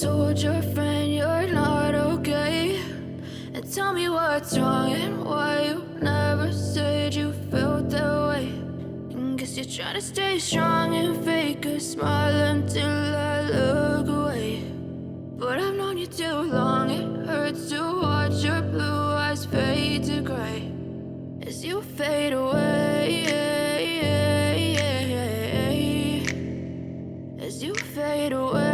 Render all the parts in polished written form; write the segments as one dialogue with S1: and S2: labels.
S1: told your friend you're not okay, and tell me what's wrong and why you never said you felt that way. And guess you're trying to stay strong and fake a smile until I look away. But I've known you too long, it hurts to watch your blue eyes fade to gray as you fade away, as you fade away.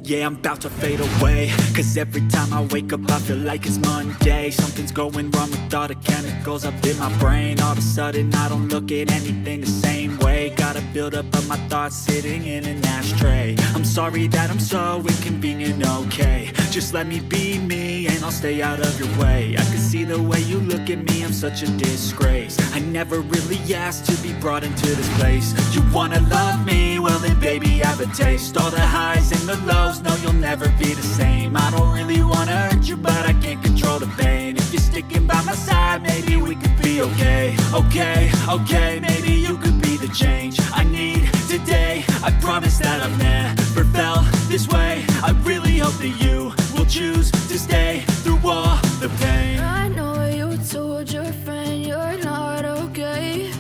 S2: Yeah, I'm about to fade away, cause every time I wake up I feel like it's Monday. Something's going wrong with all the chemicals up in my brain. All of a sudden I don't look at anything the same way. Got a buildup of my thoughts sitting in an ashtray. I'm sorry that I'm so inconvenient, okay. Just let me be me and I'll stay out of your way. I can see the way you look at me, I'm such a disgrace. I never really asked to be brought into this place. You wanna love me? Well then baby have a taste. All the highs and the lows, no you'll never be the same. I don't really wanna hurt you but I can't control the pain. If you're sticking by my side maybe we could be okay. Okay, maybe you could be the change I need today. I promise that I've never felt this way. I really hope that you will choose to stay through all the pain.
S1: I know you told your friend you're not okay,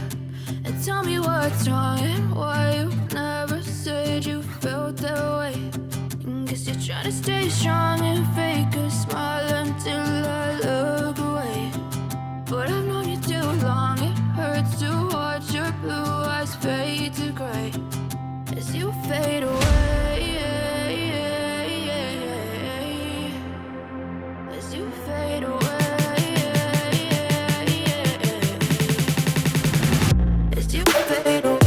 S1: and tell me what's wrong and why you never said you felt that way. And guess you're trying to stay strong and fake a smile until I look away. But I've known you too long, it hurts to watch your blue eyes fade to gray as you fade away, as you fade away, as you fade away.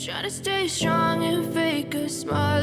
S1: Trying to stay strong and fake a smile